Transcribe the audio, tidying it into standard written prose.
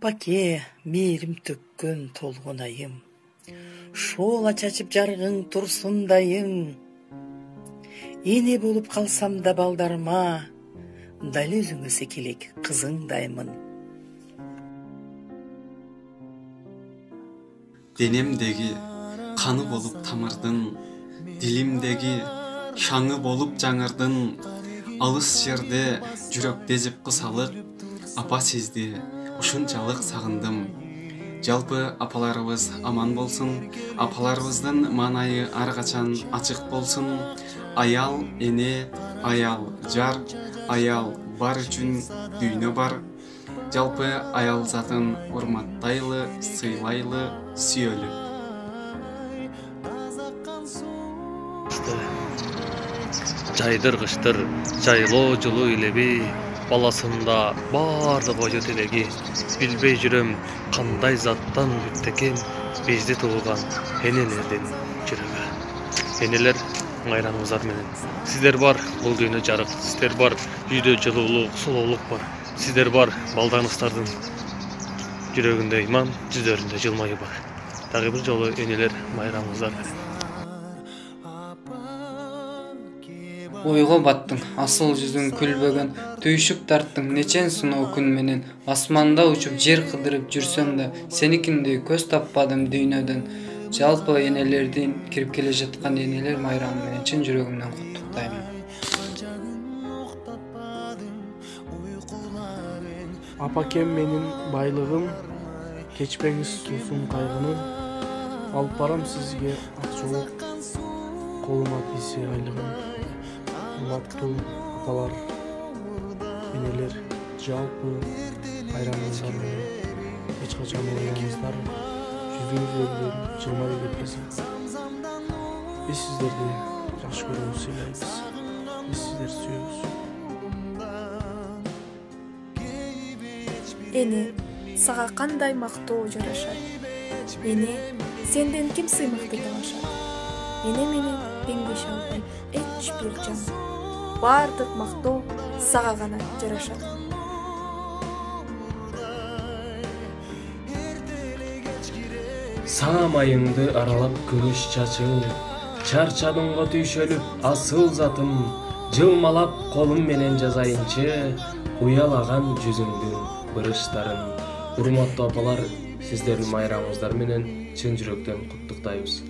Апаке, мээрим төккөн толгон айым, шоола чачып жаргың турсундайым. Эне болуп калсам да балдарыма, дал өзүңө секелек кызыңдаймын. Денемдеги каны болуп тамырдын, дилимдеги шаңы болуп жаңырдын. Алыс жерде жүрөктө жеп кысалык, апа сизди ушунчалык сагындым. Жалпы апаларыбыз аман болсун, апаларыбыздын маанайы ар качан ачык болсун. Аял эне, аял жар, аял бар үчүн дүйнө бар. Жалпы аял затын урматтайлы, сыйлайлы, сүйөлү. Жайдыргычтыр, жайлоо жылуу илеби, баласында бардык ою телеги. Билбей жүрөм кандай заттан бүттекен бизди тууган энелердин жүрөгү. Энелер, майрамыңыздар менен. Сиздер бар, бул дүйнө жарык. Сиздер бар, үйдө жылуулук, сулуулук бар. Сиздер бар, балдарыңыздардын жүрөгүндө иман, жүздөрүндө жылмайы бар. Дагы бир жолу энелер, майрамыңыздар менен. Ойго баттың, асыл жүзүң күлбөгөн, түйшүк тарттың нечен сыноо күн менен. Асманда учуп жер кыдырып жүрсөм да, сеникиндей көз таппадым дүйнөдөн. Жалпы энелердин кирип келе жаткан энелер майрамы менен чын жүрөгүмдөн куттуктайм. Апакем менин байлыгым, кечпеңиз суусун кайгынын. Алып барам сизге акчолук, колума тийсе айлыгым. Урматтуу апалар, энелер, жалпы байрамыңыздар менен эч качан ояныңыздар, жүзүңүздөн жылмай кетпесин. Биз сиздерди жакшы көрөбүз, сыйлайбыз. Биз сиздерди сүйөбүз. Эне, сага кандай мактоо жарашат? Эне, сенден ким сыймыкты деп ашат? Эне менен теңдеше албайт эч бир жан. Бардык мактоо сага гана жарашат. Саң майыңды аралап күмүш чачың, чарчадыңго түйшөлүп асыл затым, жылмалап колум менен жазайынчы, уялаган жүзүңдүн бырыштарын. Урматтуу апалар, сиздердин майрамыңыздар менен чын жүрөктөн куттуктайбыз.